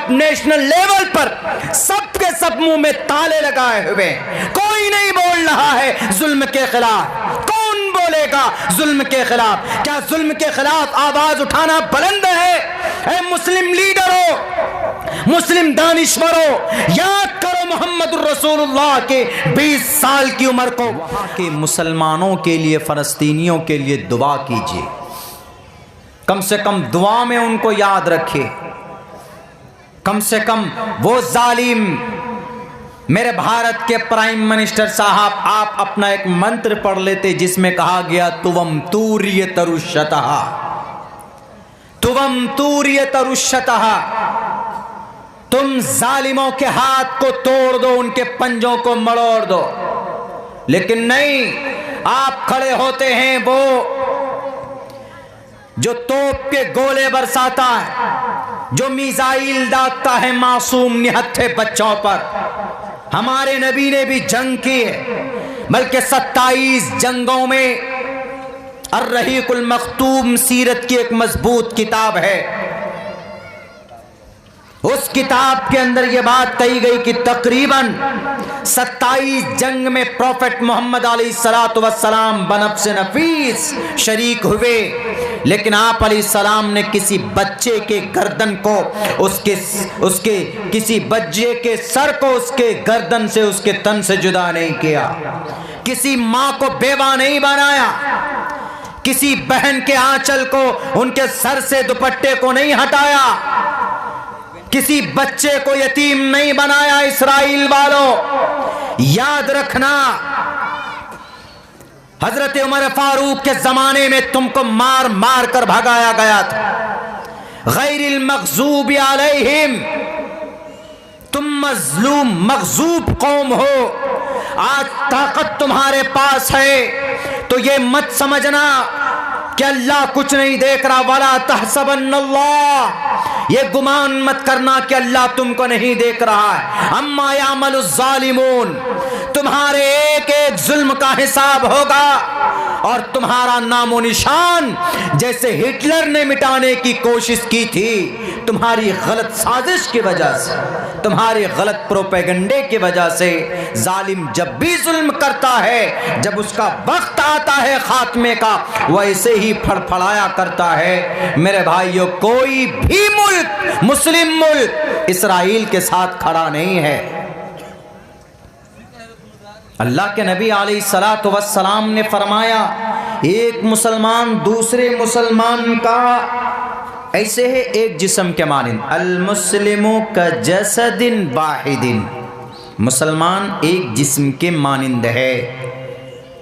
Top national level पर सबके सब मुंह में ताले लगाए हुए, कोई नहीं बोल रहा है जुल्म के खिलाफ। कौन बोलेगा जुल्म के खिलाफ? क्या जुल्म के खिलाफ आवाज उठाना बुलंद है? ऐ मुस्लिम लीडरों, मुस्लिम दानिश्वरों, याद करो मोहम्मद रसूलुल्लाह के 20 साल की उम्र को। वहां के मुसलमानों के लिए, फलस्तीनियों के लिए दुआ कीजिए, कम से कम दुआ में उनको याद रखिए। कम से कम वो जालिम, मेरे भारत के प्राइम मिनिस्टर साहब, आप अपना एक मंत्र पढ़ लेते जिसमें कहा गया तुवम तूर्य तरुष्यतः, तुवम तूर्य तरुष्यतः, तुम जालिमों के हाथ को तोड़ दो, उनके पंजों को मरोड़ दो। लेकिन नहीं, आप खड़े होते हैं वो जो तोप के गोले बरसाता है, जो मिसाइल दागता है मासूम निहत्थे बच्चों पर। हमारे नबी ने भी जंग की है, बल्कि 27 जंगों में। अर्रहीकुल मख्तूम सीरत की एक मजबूत किताब है, उस किताब के अंदर यह बात कही गई कि तकरीबन 27 जंग में प्रॉफेट मोहम्मद अलैहिस्सलातु वस्सलाम बनफ्से नफीस शरीक हुए, लेकिन आप अलैहिस्सलाम ने किसी बच्चे के गर्दन को, उसके किसी बच्चे के सर को उसके गर्दन से, उसके तन से जुदा नहीं किया। किसी माँ को बेवा नहीं बनाया, किसी बहन के आंचल को, उनके सर से दुपट्टे को नहीं हटाया, किसी बच्चे को यतीम नहीं बनाया। इस्राइल वालों, याद रखना, हजरत उमर फारूक के जमाने में तुमको मार मार कर भगाया गया था। गैरिल मग़ज़ूबि अलैहिम, तुम मजलूम मग़ज़ूब कौम हो। आज ताकत तुम्हारे पास है तो ये मत समझना कि अल्लाह कुछ नहीं देख रहा। वला तहसबन्नल्लाह, ये गुमान मत करना कि अल्लाह तुमको नहीं देख रहा है। अम्मा यामलुज़ ज़ालिमून, तुम्हारे एक एक जुल्म का हिसाब होगा और तुम्हारा नामो निशान जैसे हिटलर ने मिटाने की कोशिश की थी, तुम्हारी गलत साजिश की वजह से, तुम्हारी गलत प्रोपेगेंडे की वजह से। जालिम जब भी जुल्म करता है, जब उसका वक्त आता है खात्मे का, वैसे ही फड़फड़ाया करता है। मेरे भाइयों, कोई भी मुल्क, मुस्लिम मुल्क इस्राइल के साथ खड़ा नहीं है। अल्लाह के नबी अलैहिस्सलातु वस्सलाम ने फरमाया, एक मुसलमान दूसरे मुसलमान का ऐसे है एक जिस्म के मानिंद, अल मुस्लिमु का जसदिन वाहिदिन, मुसलमान एक जिस्म के मानिंद है।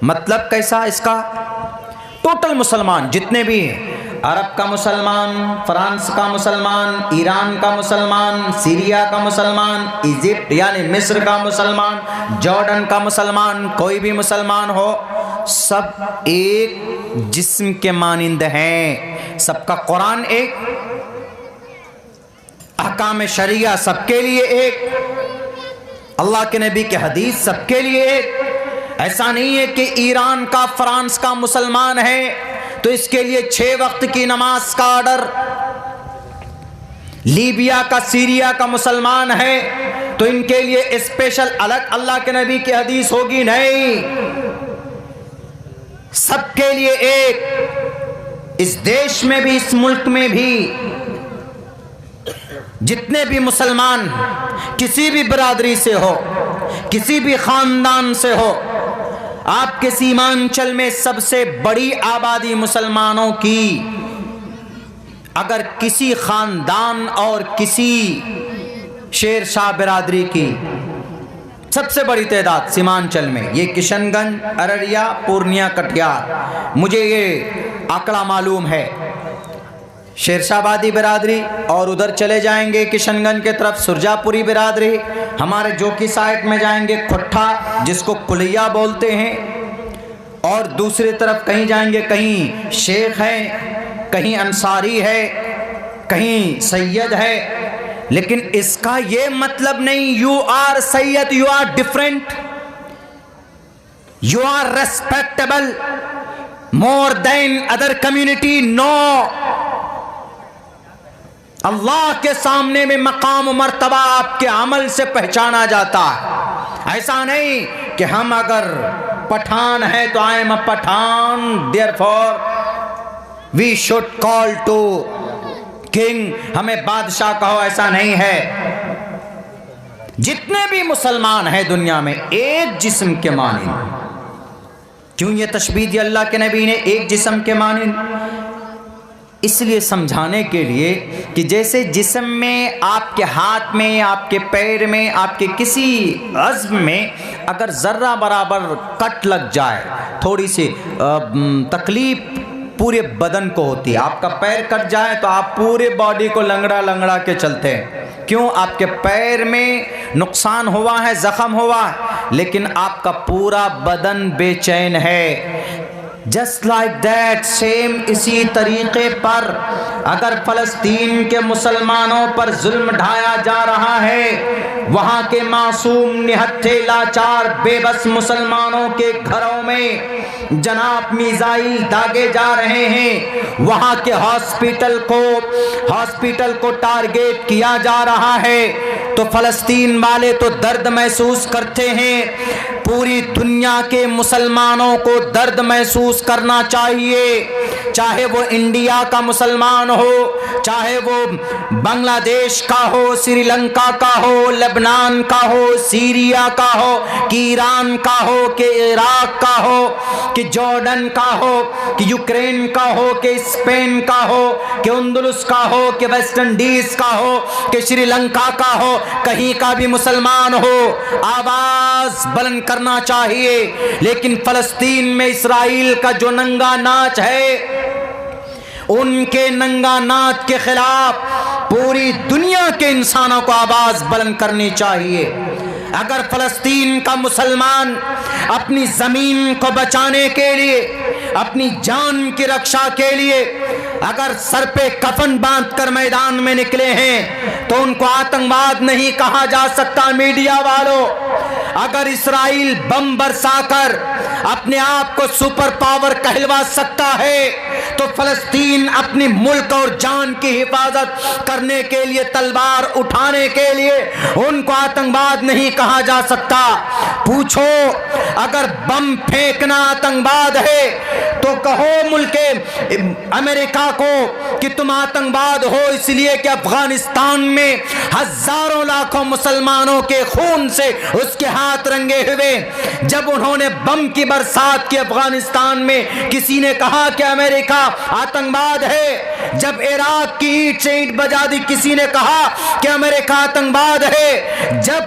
मतलब कैसा इसका? टोटल मुसलमान जितने भी हैं, अरब का मुसलमान, फ्रांस का मुसलमान, ईरान का मुसलमान, सीरिया का मुसलमान, इजिप्ट यानी मिस्र का मुसलमान, जॉर्डन का मुसलमान, कोई भी मुसलमान हो, सब एक जिस्म के मानिंद हैं। सबका कुरान एक, अहकाम शरिया सबके लिए एक, अल्लाह के नबी के हदीस सबके लिए एक। ऐसा नहीं है कि ईरान का, फ्रांस का मुसलमान है तो इसके लिए 6 वक्त की नमाज का ऑर्डर, लीबिया का, सीरिया का मुसलमान है तो इनके लिए स्पेशल अलग अल्लाह के नबी की हदीस होगी। नहीं, सबके लिए एक। इस देश में भी, इस मुल्क में भी जितने भी मुसलमान किसी भी बिरादरी से हो, किसी भी खानदान से हो, आपके सीमांचल में सबसे बड़ी आबादी मुसलमानों की, अगर किसी खानदान और किसी शेर शाह बिरादरी की सबसे बड़ी तादाद सीमांचल में, ये किशनगंज, अररिया, पूर्णिया, कटिहार, मुझे ये आंकड़ा मालूम है। शेरशाहबादी बिरादरी, और उधर चले जाएंगे किशनगंज के तरफ सुरजापुरी बिरादरी, हमारे जोकी साइड में जाएंगे खुट्ठा जिसको कुलिया बोलते हैं, और दूसरी तरफ कहीं जाएंगे, कहीं शेख है, कहीं अंसारी है, कहीं सैयद है। लेकिन इसका ये मतलब नहीं you are Syed, you are different, you are respectable more than other community. No, Allah के सामने में मकाम और मर्तबा आपके अमल से पहचाना जाता है। ऐसा नहीं कि हम अगर पठान है तो I am a Pathan, therefore we should call to king, हमें बादशाह कहो, ऐसा नहीं है। जितने भी मुसलमान हैं दुनिया में एक जिस्म के मानिंद। क्यों ये तशबीह दी अल्लाह के नबी ने एक जिस्म के मानिंद? इसलिए समझाने के लिए कि जैसे जिस्म में, आपके हाथ में, आपके पैर में, आपके किसी अज़्म में अगर ज़र्रा बराबर कट लग जाए, थोड़ी सी तकलीफ पूरे बदन को होती है। आपका पैर कट जाए तो आप पूरे बॉडी को लंगड़ा लंगड़ा के चलते हैं। क्यों? आपके पैर में नुकसान हुआ है, ज़ख़म हुआ है, लेकिन आपका पूरा बदन बेचैन है। जस्ट लाइक दैट, सेम इसी तरीके पर अगर फ़लस्तीन के मुसलमानों पर जुल्म ढाया जा रहा है, वहाँ के मासूम निहत्थे लाचार बेबस मुसलमानों के घरों में जनाब मिसाइल दागे जा रहे हैं, वहाँ के हॉस्पिटल को टारगेट किया जा रहा है, तो फ़लस्तीन वाले तो दर्द महसूस करते हैं। पूरी दुनिया के मुसलमानों को दर्द महसूस करना चाहिए, चाहे वो इंडिया का मुसलमान हो, चाहे वो बांग्लादेश का हो, श्रीलंका का हो, लेबनान का हो, सीरिया का हो, कि ईरान का हो, कि इराक का हो, कि जॉर्डन का हो, कि यूक्रेन का हो, कि स्पेन का हो, कि अंदलुस का हो, कि वेस्ट इंडीज का हो, कि श्रीलंका का हो, कहीं का भी मुसलमान हो, आवाज बुलंद करना चाहिए। लेकिन फ़लस्तीन में इस्राइल का जो नंगा नाच है, उनके नंगा नाच के खिलाफ पूरी दुनिया के इंसानों को आवाज बुलंद करनी चाहिए। अगर फ़लस्तीन का मुसलमान अपनी ज़मीन को बचाने के लिए, अपनी जान की रक्षा के लिए अगर सर पे कफन बांधकर मैदान में निकले हैं, तो उनको आतंकवाद नहीं कहा जा सकता। मीडिया वालों, अगर इस्राइल बम बरसाकर अपने आप को सुपर पावर कहलवा सकता है, तो फ़लस्तीन अपनी मुल्क और जान की हिफाजत करने के लिए, तलवार उठाने के लिए उनको आतंकवाद नहीं कहा जा सकता। पूछो, अगर बम फेंकना आतंकवाद है तो कहो मुल्क अमेरिका को कि तुम आतंकवाद हो, इसलिए कि अफगानिस्तान में हजारों लाखों मुसलमानों के खून से उसके हाथ रंगे हुए। जब उन्होंने बम की बरसात की अफगानिस्तान में, किसी ने कहा कि अमेरिका आतंकवाद है। जब इराक की ईंट से ईंट बजा दी, किसी ने कहा कि अमेरिका आतंकवाद है। जब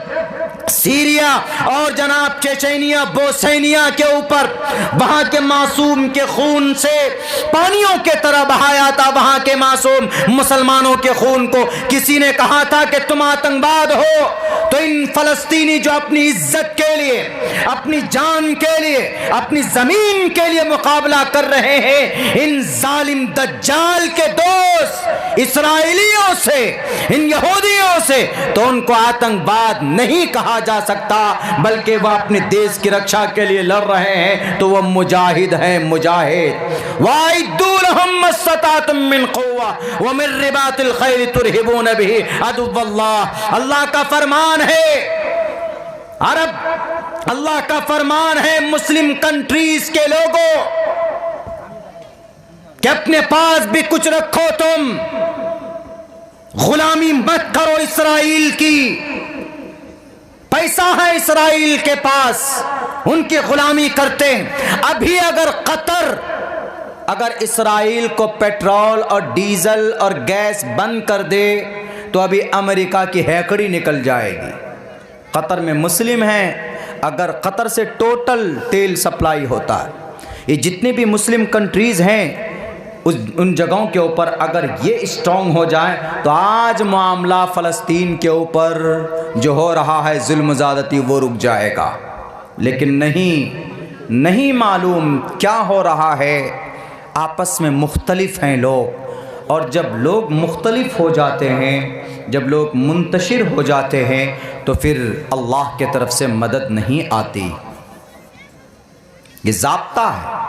सीरिया और जनाब चेचेनिया, बोस्निया के ऊपर वहां के मासूम के खून से पानियों के तरह बहाया था, वहां के मासूम मुसलमानों के खून को, किसी ने कहा था कि तुम आतंकवाद हो। तो इन फ़लस्तीनी जो अपनी इज्जत के लिए, अपनी जान के लिए, अपनी जमीन के लिए मुकाबला कर रहे हैं, इन जालिम दज्जाल के दोस्त इस्राएलियों से, इन यहूदियों से, तो उनको आतंकवाद नहीं कहा जा सकता, बल्कि वह अपने देश की रक्षा के लिए लड़ रहे हैं, तो वह मुजाहिद हैं, मुजाहिद। वाइदुलहुम मस्ततातुम मिन कुव्वा व मिन रिबातिल खैल तुरहिबून बिही अदुव्वल्लाह। अल्लाह का फरमान है, अरब अल्लाह का फरमान है मुस्लिम कंट्रीज के लोगों कि अपने पास भी कुछ रखो, तुम गुलामी मत करो इस्राइल की। पैसा है इस्राइल के पास, उनकी गुलामी करते हैं। अभी अगर कतर अगर इस्राइल को पेट्रोल और डीजल और गैस बंद कर दे, तो अभी अमेरिका की हैकड़ी निकल जाएगी। कतर में मुस्लिम हैं, अगर कतर से टोटल तेल सप्लाई होता है, ये जितने भी मुस्लिम कंट्रीज़ हैं उन जगहों के ऊपर अगर ये स्ट्रॉन्ग हो जाए, तो आज मामला फ़लस्तीन के ऊपर जो हो रहा है जुल्म ज़्यादती, वो रुक जाएगा। लेकिन नहीं मालूम क्या हो रहा है। आपस में मुख्तलिफ हैं लोग, और जब लोग मुख्तलिफ हो जाते हैं, जब लोग मुंतशिर हो जाते हैं, तो फिर अल्लाह के तरफ से मदद नहीं आती। ये ज़ाब्ता है।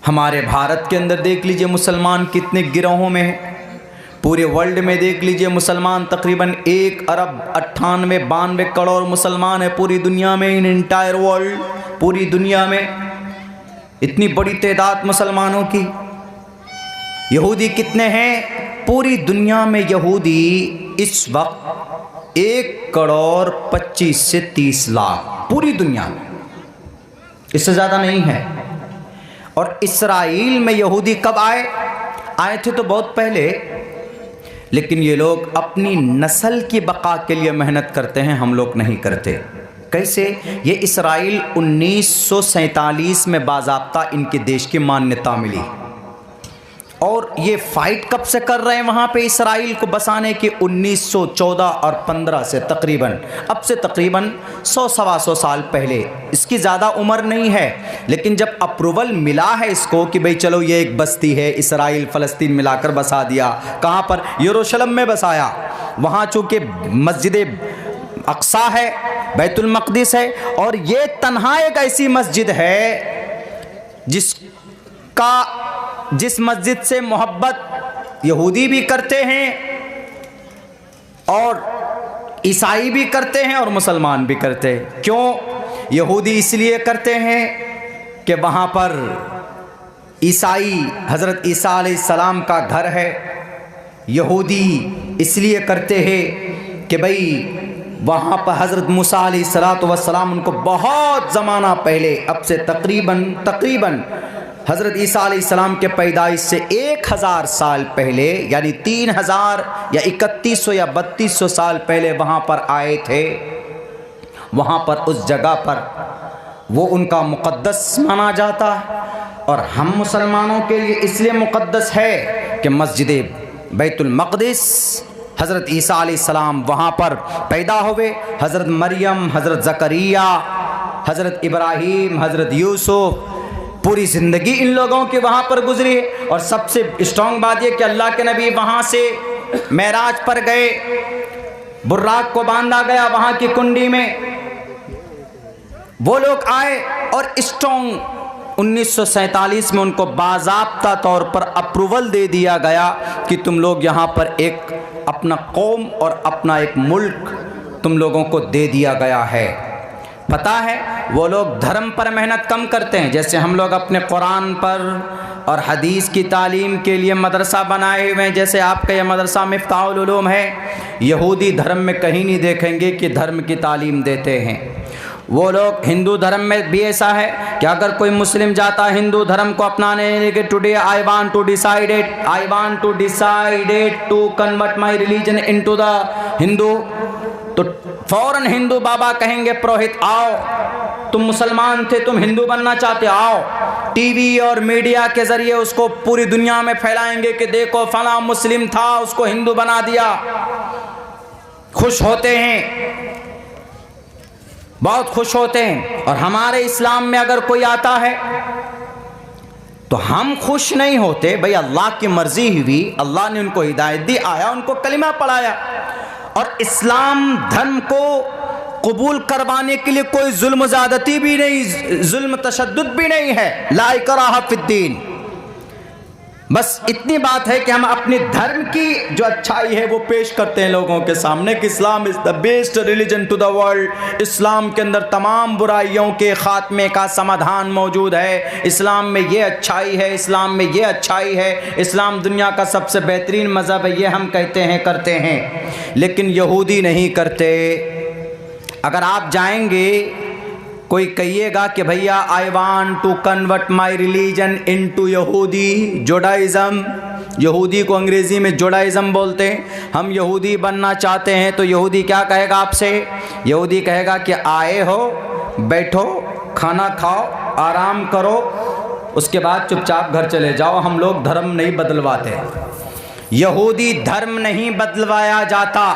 हमारे भारत के अंदर देख लीजिए मुसलमान कितने गिरोहों में हैं। पूरे वर्ल्ड में देख लीजिए मुसलमान तकरीबन 1 अरब 98 92 करोड़ मुसलमान है पूरी दुनिया में, इन इंटायर वर्ल्ड, पूरी दुनिया में इतनी बड़ी तादाद मुसलमानों की। यहूदी कितने हैं पूरी दुनिया में? यहूदी इस वक्त 1 करोड़ 25 से 30 लाख पूरी दुनिया में, इससे ज़्यादा नहीं है। और इसराइल में यहूदी कब आए थे तो बहुत पहले, लेकिन ये लोग अपनी नस्ल की बका के लिए मेहनत करते हैं, हम लोग नहीं करते। कैसे? ये इसराइल 1947 में बाज़ाब्ता इनके देश की मान्यता मिली, और ये फाइट कब से कर रहे हैं वहाँ पे इसराइल को बसाने के? 1914 और 15 से तकरीबन, अब से तकरीबन 100-125 साल पहले। इसकी ज़्यादा उम्र नहीं है, लेकिन जब अप्रूवल मिला है इसको कि भाई चलो ये एक बस्ती है, इसराइल फ़लस्तीन मिलाकर बसा दिया। कहाँ पर? यरूशलेम में बसाया। वहाँ चूँकि मस्जिद अक्सा है, बैतुल मक़दिस है, और ये तन्हा एक ऐसी मस्जिद है जिस मस्जिद से मोहब्बत यहूदी भी करते हैं और ईसाई भी करते हैं और मुसलमान भी करते हैं। क्यों? यहूदी इसलिए करते हैं कि वहाँ पर ईसाई हज़रत ईसा अलैहिस्सलाम का घर है। यहूदी इसलिए करते हैं कि भाई वहाँ पर हज़रत मूसा अलैहिस्सलाम उनको बहुत ज़माना पहले, अब से तकरीबन हज़रत ईसा अलैहिस्सलाम के पैदाइश से 1000 साल पहले, यानी 3000 या 3100 या 3200 साल पहले वहाँ पर आए थे। वहाँ पर उस जगह पर वो उनका मुक़द्दस माना जाता है, और हम मुसलमानों के लिए इसलिए मुक़द्दस है कि मस्जिद बैतुल मक़दिस, हज़रत ईसा अलैहिस्सलाम वहाँ पर पैदा हुए। हज़रत मरियम, हज़रत ज़करिया, हज़रत इब्राहीम, हज़रत यूसुफ, पूरी ज़िंदगी इन लोगों की वहाँ पर गुजरी है। और सबसे स्ट्रॉन्ग बात यह कि अल्लाह के नबी वहाँ से मेराज पर गए, बुर्राक को बांधा गया वहाँ की कुंडी में, वो लोग आए और स्ट्रॉन्ग 1947 में उनको बाज़ाब्ता तौर पर अप्रूवल दे दिया गया कि तुम लोग यहाँ पर एक अपना कौम और अपना एक मुल्क तुम लोगों को दे दिया गया है। पता है वो लोग धर्म पर मेहनत कम करते हैं, जैसे हम लोग अपने कुरान पर और हदीस की तालीम के लिए मदरसा बनाए हुए हैं, जैसे आपका यह मदरसा मिफ्ताहुल उलूम है। यहूदी धर्म में कहीं नहीं देखेंगे कि धर्म की तालीम देते हैं। वो लोग हिंदू धर्म में भी ऐसा है कि अगर कोई मुस्लिम जाता है हिंदू धर्म को अपनाने के, today I want to decided to convert my religion into the Hindu, तो फौरन हिंदू बाबा कहेंगे पुरोहित आओ, तुम मुसलमान थे, तुम हिंदू बनना चाहते, आओ। टीवी और मीडिया के जरिए उसको पूरी दुनिया में फैलाएंगे कि देखो फला मुस्लिम था, उसको हिंदू बना दिया। खुश होते हैं, बहुत खुश होते हैं। और हमारे इस्लाम में अगर कोई आता है तो हम खुश नहीं होते, भाई अल्लाह की मर्जी हुई, अल्लाह ने उनको हिदायत दी, आया उनको कलिमा पढ़ाया। और इस्लाम धर्म को कबूल करवाने के लिए कोई जुल्म ज़्यादती भी नहीं, जुल्म तशद्दुद भी नहीं है। ला इकराह फिद्दीन, बस इतनी बात है कि हम अपने धर्म की जो अच्छाई है वो पेश करते हैं लोगों के सामने कि Islam is the best religion to the world. Islam के अंदर तमाम बुराइयों के ख़ात्मे का समाधान मौजूद है। इस्लाम में ये अच्छाई है, इस्लाम में ये अच्छाई है, इस्लाम दुनिया का सबसे बेहतरीन मज़हब है, ये हम कहते हैं, करते हैं। लेकिन यहूदी नहीं करते। अगर आप जाएंगे, कोई कहिएगा कि भैया I want to convert my religion into यहूदी जुडाइज़म, यहूदी को अंग्रेज़ी में जुडाइज़म बोलते हैं, हम यहूदी बनना चाहते हैं, तो यहूदी क्या कहेगा आपसे? यहूदी कहेगा कि आए हो, बैठो, खाना खाओ, आराम करो, उसके बाद चुपचाप घर चले जाओ, हम लोग धर्म नहीं बदलवाते। यहूदी धर्म नहीं बदलवाया जाता,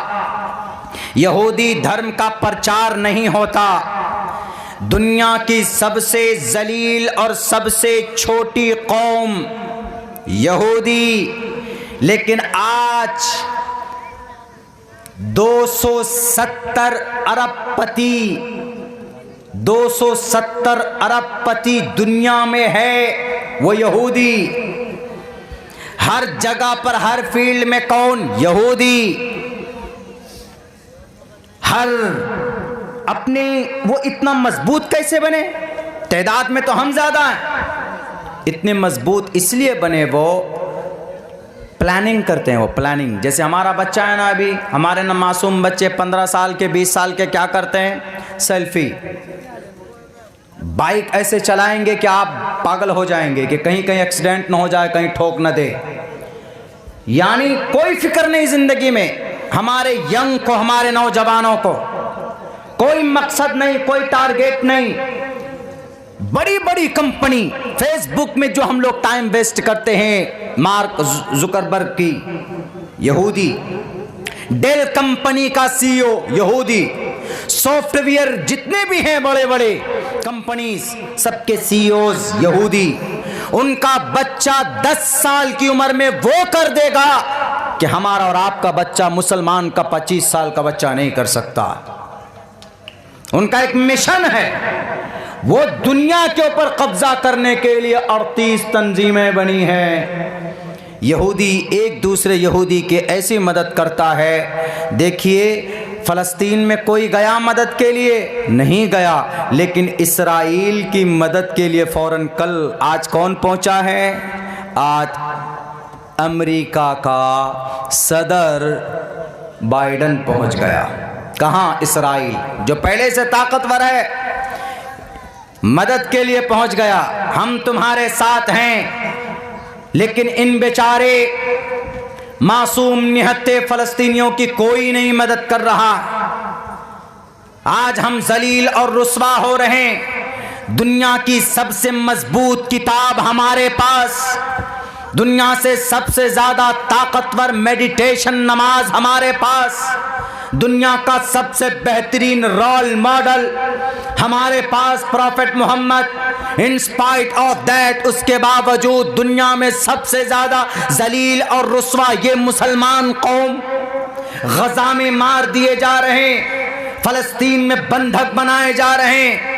यहूदी धर्म का प्रचार नहीं होता। दुनिया की सबसे जलील और सबसे छोटी कौम यहूदी, लेकिन आज 270 अरबपति दुनिया में है, वो यहूदी। हर जगह पर, हर फील्ड में कौन? यहूदी। हर अपने वो इतना मजबूत कैसे बने? तादाद में तो हम ज्यादा हैं। इतने मजबूत इसलिए बने, वो प्लानिंग करते हैं। वो प्लानिंग, जैसे हमारा बच्चा है ना, अभी हमारे ना मासूम बच्चे 15 साल के 20 साल के क्या करते हैं? सेल्फी। बाइक ऐसे चलाएंगे कि आप पागल हो जाएंगे कि कहीं कहीं एक्सीडेंट ना हो जाए, कहीं ठोक न दे। यानी कोई फिक्र नहीं जिंदगी में, हमारे यंग को, हमारे नौजवानों को कोई मकसद नहीं, कोई टारगेट नहीं। बड़ी बड़ी कंपनी, फेसबुक में जो हम लोग टाइम वेस्ट करते हैं, मार्क जुकरबर्ग की, यहूदी। डेल कंपनी का सीईओ यहूदी। सॉफ्टवेयर जितने भी हैं बड़े बड़े कंपनीज, सबके सीईओज यहूदी। उनका बच्चा 10 साल की उम्र में वो कर देगा कि हमारा और आपका बच्चा, मुसलमान का 25 साल का बच्चा नहीं कर सकता। उनका एक मिशन है, वो दुनिया के ऊपर कब्जा करने के लिए 38 तंजीमें बनी हैं। यहूदी एक दूसरे यहूदी की ऐसी मदद करता है। देखिए, फ़लस्तीन में कोई गया मदद के लिए? नहीं गया, लेकिन इसराइल की मदद के लिए फ़ौरन कल, आज कौन पहुंचा है? आज अमेरिका का सदर बाइडन पहुंच गया। कहाँ? इसराइल, जो पहले से ताकतवर है, मदद के लिए पहुंच गया। हम तुम्हारे साथ हैं। लेकिन इन बेचारे मासूम निहत्थे फ़लस्तीनियों की कोई नहीं मदद कर रहा। आज हम जलील और रुस्वा हो रहे हैं। दुनिया की सबसे मजबूत किताब हमारे पास, दुनिया से सबसे ज़्यादा ताकतवर मेडिटेशन नमाज हमारे पास, दुनिया का सबसे बेहतरीन रोल मॉडल हमारे पास prophet Muhammad. In spite of that, उसके बावजूद दुनिया में सबसे ज़्यादा जलील और रुस्वा ये मुसलमान कौम। गजा में मार दिए जा रहे हैं, फ़लस्तीन में बंधक बनाए जा रहे हैं।